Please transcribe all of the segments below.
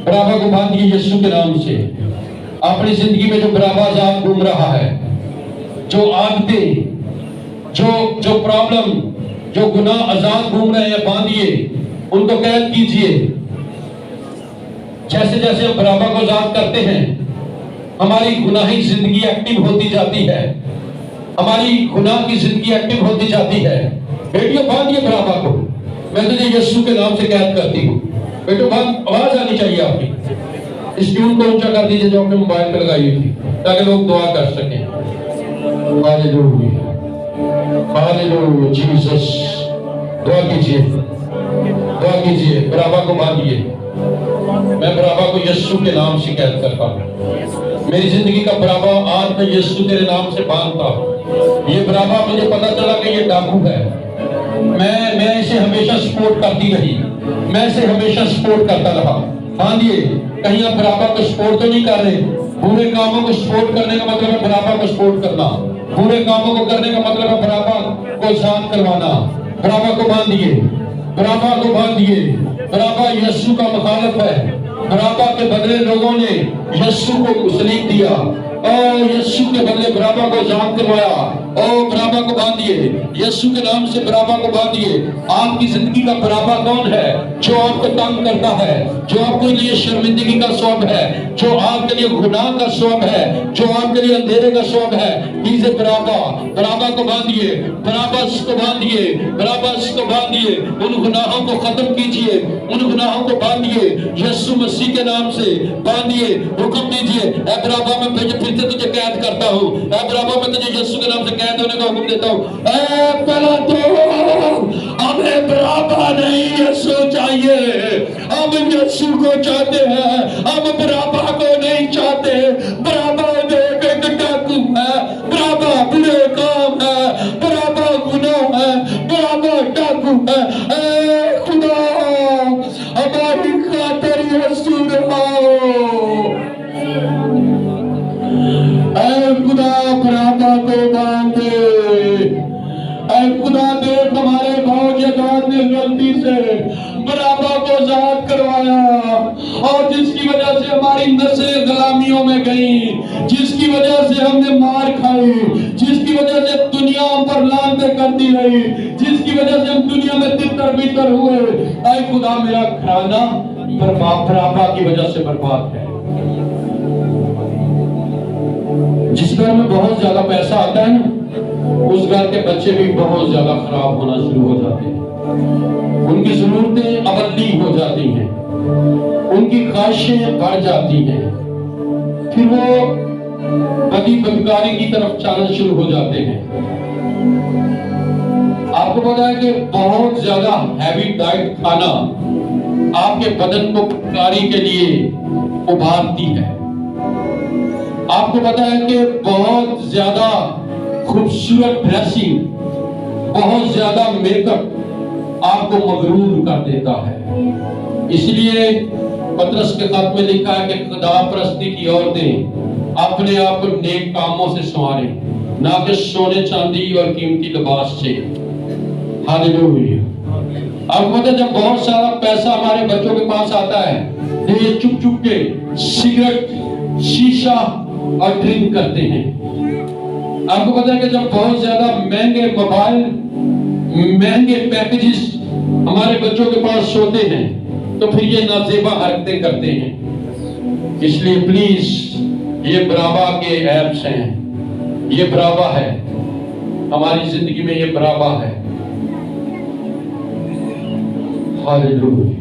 बराबा को बांधिए यीशु के नाम से। अपनी जिंदगी में जो बराबा आजाद घूम रहा है, जो आदतें, जो प्रॉब्लम, जो गुनाह आजाद घूम रहे हैं, बांधिए, उनको कैद कीजिए। जैसे जैसे हम बराबा को आजाद करते हैं, हमारी गुनाही जिंदगी एक्टिव होती जाती है, हमारी गुनाह की जिंदगी एक्टिव होती जाती है। बेटियों बांधिए बराबा को। मैं तुझे यीशु के नाम से कैद करती हूँ। बेटो आवाज आनी चाहिए आपकी। इस ट्यून को ऊंचा कर दीजिए जो आपने मोबाइल पे लगाई थी, ताकि लोग दुआ कर सकें। Hallelujah, hallelujah, Jesus. दुआ कीजिए, दुआ कीजिए, बराबा को बांधिए। मैं बराबा को यीशु के नाम से कैद करता हूँ। मेरी जिंदगी का बराबा आज मैं यीशु तेरे नाम से बांधता हूँ। ये बराबा मुझे पता चला कि ये डाकू है, मैं इसे हमेशा सपोर्ट करती रही, मैं इसे हमेशा सपोर्ट करता रहा। बांधिए। कहीं आप बराबा को सपोर्ट तो नहीं कर रहे। बुरे कामों को सपोर्ट करने का मतलब है बराबा को सपोर्ट करना। बुरे कामों को करने का मतलब है बराबा को शांत करवाना। बराबा को बांधिए, बराबा को बांधिए। बराबा यीशु का मुखालिफ है। बराबा के बदले लोगों ने यीशु को सलीब दिया और यीशु के बदले बराबा को आजाद करवाया। और बराबा को बांधिए, यीशु के नाम से बराबा को बांधिए। आपकी जिंदगी का बराबा कौन है? जो आपको तंग करता है, जो आपके लिए शर्मिंदगी का सबब है, जो आपके लिए गुनाह का सबब है, जो आपके लिए अंधेरे का सबब है। इसे बराबा, बराबा को बांधिए, बराबस को बांधिए, बराबस को बांधिए। उन गुनाहों को खत्म कीजिए, उन गुनाहों को बांधिए यीशु मसीह के नाम से बांधिए। हुक्म दीजिए, ऐ बराबा मैं फिर से तुझे कैद करता हूँ। ऐ बराबा मैं तुझे यीशु के नाम से कैद होने का हुक्म देता हूँ। ऐ हमें बराबा नहीं यीशु चाहिए, हम यीशु को चाहते हैं, हम बराबा को नहीं चाहते। बराबा देख एक डाकू है, बराबा बुरे काम है, बराबा गुनाह है, बराबा डाकू है। ऐ खुदा हमारी खातिर यीशु रहाओ। ऐ खुदा बराबा को बांधे। ऐ खुदा देख हमारे भाव ने गलती से बराबा को आजाद करवाया और जिसकी वजह से हमारी नस्लें गुलामियों में गई, जिसकी वजह से हमने मार खाई, जिसकी वजह से दुनिया हम पर लानतें करती रही, जिसकी वजह से हम दुनिया में तितर बितर हुए। ऐ खुदा मेरा घराना बराबा की वजह से बर्बाद है। जिस घर में बहुत ज्यादा पैसा आता है ना, उस घर के बच्चे भी बहुत ज्यादा खराब होना शुरू हो जाते हैं। उनकी जरूरतें अबदी हो जाती हैं, उनकी ख्वाहिशें बढ़ जाती हैं, फिर वो बदकारी की तरफ चलना शुरू हो जाते हैं। आपको पता है कि बहुत ज्यादा हैवी डाइट खाना आपके बदन को बदकारी के लिए उभारती है। आपको पता है कि बहुत ज्यादा खूबसूरत ड्रेसिंग, बहुत ज्यादा मेकअप आपको मगरूर कर देता है। इसलिए पतरस के खत में लिखा है कि खुदा परस्ती की औरतें अपने आप को नेक कामों से संवारें, ना कि सोने चांदी और कीमती लिबास से। हालेलुया। अब मतलब जब बहुत सारा पैसा हमारे बच्चों के पास आता है तो ये चुप चुप के सिगरेट, शीशा और ड्रिंक करते हैं। आपको पता है कि जब बहुत ज्यादा महंगे मोबाइल, महंगे पैकेजेस हमारे बच्चों के पास होते हैं तो फिर ये नाजेबा हरकतें करते हैं। इसलिए प्लीज ये बराबा के ऐप्स हैं, ये बराबा है हमारी जिंदगी में, ये बराबा है। हालेलुया।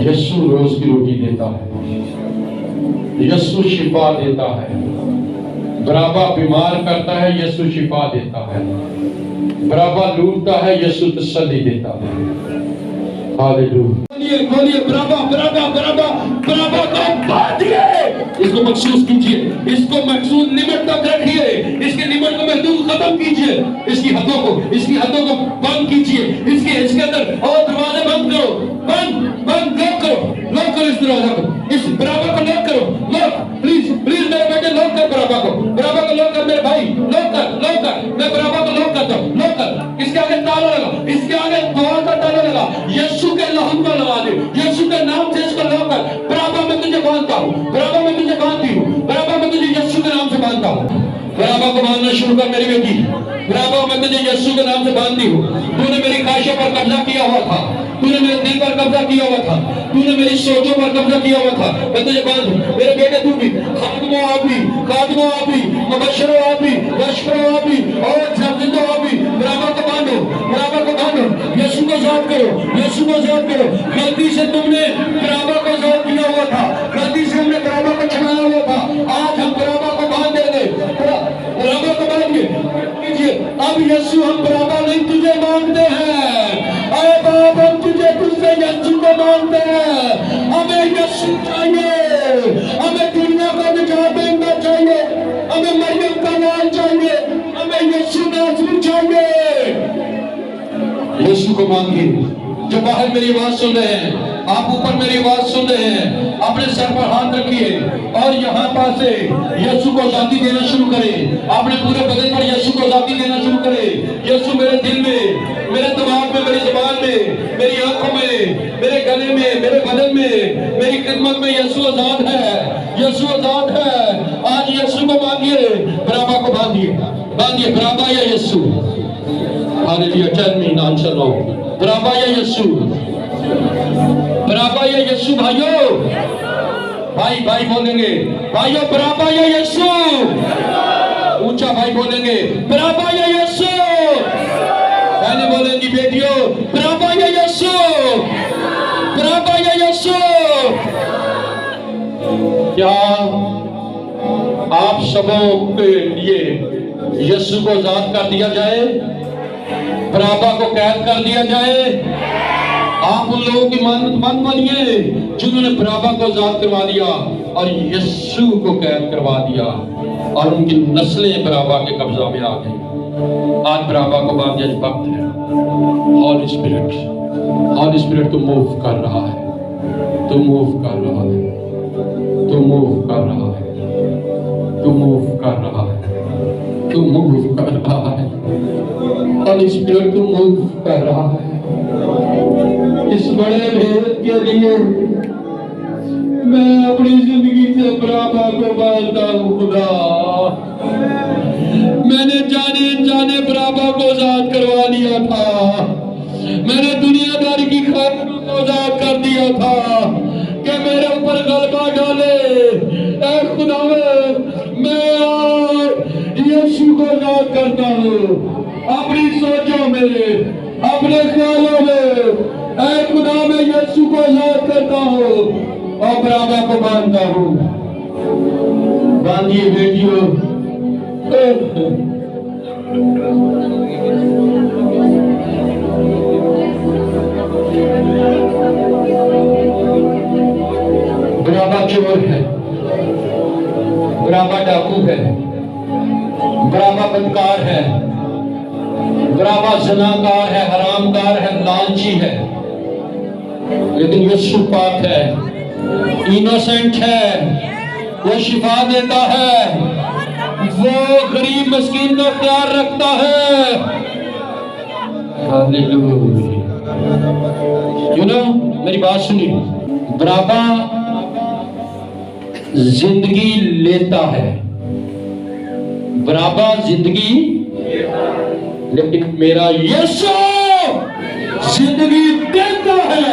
यीशु रोज की रोटी देता है, यीशु शिफा देता है। बराबा बीमार करता है, यीशु शिफा देता है। बराबा लूटता है, यीशु तसल्ली देता है। हालेलुया। बोलिए बराबा, बराबा, बराबा, बराबा को बांधिए। इसको महसूस कीजिए, इसको महसूस लिमिट तक रखिए, इसके लिमिट को महसूस खत्म कीजिए, इसकी हदों को बंद कीजिए, इसके अंदर और दरवाजे बंद करो, बंद लॉक करो इस दरवाजा को, इस बराबा को लॉक करो, लॉक। प्लीज मेरे बेटे लॉक कर बराबा को लॉक कर, मेरे भाई लॉक कर, मैं बराबा को लॉक करता हूँ, लॉक कर। इसके आगे ताला लगा, इसके आगे दुआ का ताला लगा, यीशु के लहू को लगा दे, यीशु के नाम तुझे यीशु के नाम से बांधती हूँ। तूने मेरी ख्वाहिशों पर कब्जा किया हुआ था, तूने मेरे दिल पर कब्जा किया हुआ था, तूने मेरी सोचों पर कब्जा किया हुआ था, मैं तुझे बांध दूं। मेरे बेटे तू भी खादिमो आप भी मुबश्शिरो आप भी बशरो आप भी और जाजिंदो आप भी बराबर को बांधो, बराबर को बांधो। यीशु को ज़ात करो, यीशु को ज़ात करो। गलती से तुमने बराबर को ज़ात किया हुआ था, गलती से हमने बराबर को छुड़ाया हुआ था, आज हम बराबर को बांध देंगे, बराबर को बांध कीजिए। अब यीशु हम बराबर नहीं तुझे मांगते हैं, अरे बाप हम तुझसे यीशु को मांगते हैं। हमें यीशु चाहिए, हमें दुनिया को निजात देना चाहिए, हमें मरियम का लाल चाहिए, हमें यीशु नासरी चाहिए। यीशु को मांगिए। जो बाहर मेरी आवाज सुन रहे हैं, आप ऊपर मेरी आवाज सुन रहे हैं, अपने सर पर हाथ रखिए और यहाँ पास से यीशु को जाति देना शुरू करें। अपने पूरे बदन पर यीशु को जाति देना शुरू करें। यीशु मेरे दिल में, मेरे दिमाग में, मेरी जुबान में, मेरी आंखों में, मेरे गले में, मेरे बदन में, मेरी खिदमत में यीशु आजाद है, यीशु आजाद है। आज यीशु को मांगिए, बराबर को बांधिए, बांधिए बराबर या Yeshu. Hallelujah. Tell me in answer now, बराबर या यीशु, बराबर या यीशु। भाइयों, भाई बोलेंगे, भाइयों बराबर या यीशु। ऊंचा भाई बोलेंगे, बराबर या यीशु। बहनें बोलेंगी, बेटियों बराबर या यीशु, बराबर या यीशु। क्या आप सबों के लिए यीशु को आजाद कर दिया जाए, बराबर को कैद कर दिया जाए? आप उन लोगों की मन बनिए जिन्होंने बराबर को आजाद करवा दिया और यीशु को कैद करवा दिया और उनकी नस्लें बराबर के कब्जा में आ गई। आज बराबर को बांधने का वक्त है। हॉली स्पिरिट तो मूव कर रहा है, तो मूव कर रहा है, तो मूव कर रहा है, तो मूव कर रहा है, तो मूव कर रहा है। हॉली स्पिरिट तो मूव कर रहा है। इस बड़े भेद के लिए मैं अपनी जिंदगी से बराबर को बांधता हूँ। खुदा, मैंने जाने अनजाने बराबर को आजाद करवा लिया था। मैंने दुनियादारी की ख्वाहिशों को आजाद कर दिया था कि मेरे ऊपर गलबा डाले। ऐ खुदा, मैं यीशु को आजाद करता हूँ अपनी सोचों में, अपने ख्यालों में। ऐ खुदा, मैं यीशु को आजाद करता हूँ और बराबर को बांधता हूँ। बांधिए बेटियों। बराबर चोर है, बराबर डाकू है, बराबर बदकार है, बराबर ज़नाकार है, हरामकार है, लालची है, लेकिन यीशु पाक है, इनोसेंट है, वो शिफा देता है, वो गरीब मस्कीन का ख्याल रखता है। हालेलुया। यू नो, मेरी बात सुनिए, बराबर जिंदगी लेता है, बराबर जिंदगी, लेकिन मेरा यीशु जिंदगी देता है।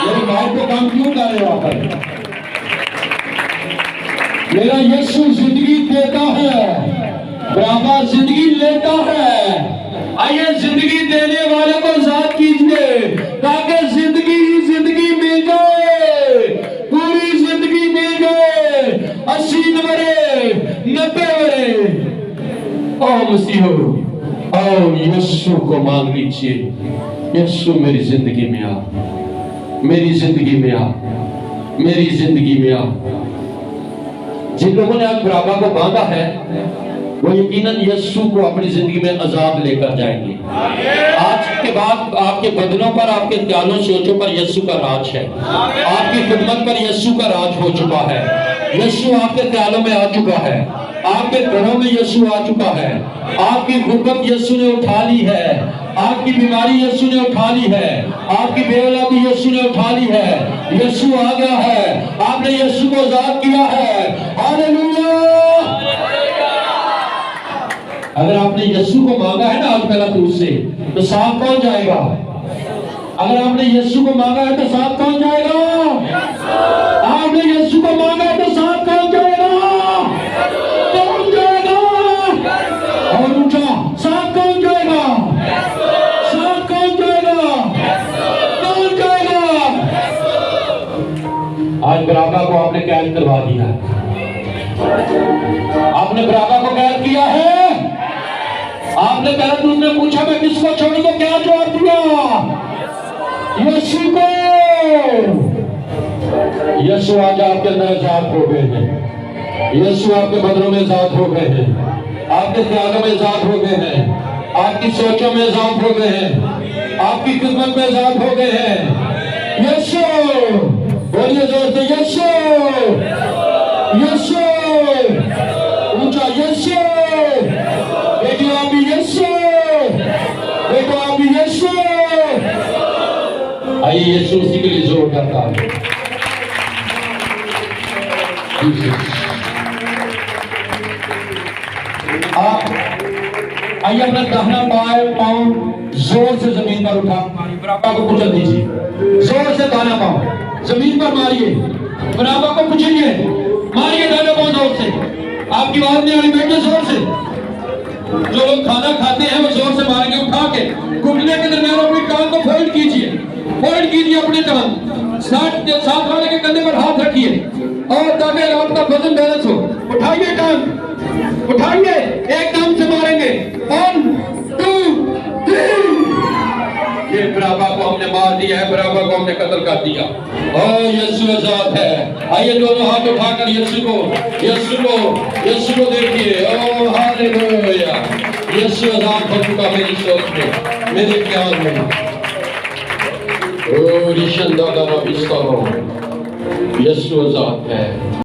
मेरे भाई को काम क्यों कर रहे हो आप? मेरा यीशु जिंदगी देता है, बराबर जिंदगी लेता है। आइए जिंदगी देने वाले को आजाद कीजिए ताकि जिंदगी ही जिंदगी मिल जाए, पूरी जिंदगी मिल जाए। 80 बरे, 90 बरे। ओ मसीहो, आओ यीशु को मांग लीजिए। यीशु मेरी जिंदगी में आ, मेरी जिंदगी में आ, मेरी जिंदगी में आ। जिन लोगों ने आज बराबर को बांधा है वो यकीनन यीशु को अपनी जिंदगी में आजाद लेकर जाएंगे। आज के बाद आपके बदनों पर, आपके ख्यालों सोचों पर यीशु का राज है। आपकी खिदमत पर यीशु का राज हो चुका है। यीशु आपके ख्यालों में आ चुका है, आपके घरों में यीशु आ चुका है। आपकी गुर्बत यीशु ने उठा ली है, आपकी बीमारी यीशु ने उठा ली है, आपकी बेऔलादी यीशु ने उठा ली है। यीशु आ गया है, आपने यीशु को आजाद किया है। हालेलुया। اگر آپ نے یسوع کو مانگا ہے نا آج پہلا تو اس سے، تو ساتھ کون جائے گا؟ اگر آپ نے یسوع کو مانگا ہے تو ساتھ کون جائے گا؟ آپ نے یسوع کو مانگا ہے تو ساتھ کون جائے گا؟ کون جائے گا؟ اور اونچا، ساتھ کون جائے گا؟ ساتھ کون جائے گا؟ کون جائے گا؟ آج برابا کو آپ نے قید کروا دیا، آپ نے برابا کو قید کیا ہے۔ آپ نے پہلے تو نے پوچھا میں کس کو چھوڑوں تو کیا جواب دیا؟ یسوع کو۔ یسوع آج آپ کے اندر آزاد ہو گئے ہیں، یسوع آپ کے بدنوں میں آزاد ہو گئے ہیں، آپ کے خیالوں میں آزاد ہو گئے ہیں، آپ کی سوچوں میں آزاد ہو گئے ہیں، آپ کی خدمت میں آزاد ہو گئے ہیں۔ یسوع، بولیے زور سے یسوع، یسوع، اونچا یسوع، بیٹو آپ بھی یسوع، بیٹو آپ بھی یسوع۔ آئیے یسوع اسی کے لیے زور کرتا ہے۔ آپ آئیے اپنا داہنا پاؤں زور سے زمین پر اٹھا برابا کو کچل دیجیے، زور سے داہنا پاؤں زمین پر ماریے، برابا کو کچلیے، ماریے داہنا پاؤں زور سے۔ آپ کی بات نہیں آ رہی، بیٹھے زور سے۔ جو لوگ کھانا کھاتے ہیں وہ زور سے ماریں گے، اٹھا کے گھٹنے کے درمیان اپنی ٹانگ کو فولڈ کیجیے، فولڈ کیجیے اپنی ٹانگ، ساتھ والے کے کندھے پر ہاتھ رکھیے اور تاکہ آپ کا وزن بیلنس ہو۔ اٹھائیے ٹانگ، اٹھائیے، ایک ٹانگ سے ماریں گے۔ 1 2 3۔ یہ برابا کو ہم نے مار دیا ہے، برابا کو ہم نے قتل کر دیا۔ اوہ یسوع آزاد ہے۔ آئیے دونوں ہاتھ اٹھا کر یسوع کو دیکھیے۔ اوہ ہاللویا، یسوع آزاد ہو چکا میری سوچ میں، میرے خیال میں۔ اوہ ریشن دادا ربی سارو، یسوع آزاد ہے۔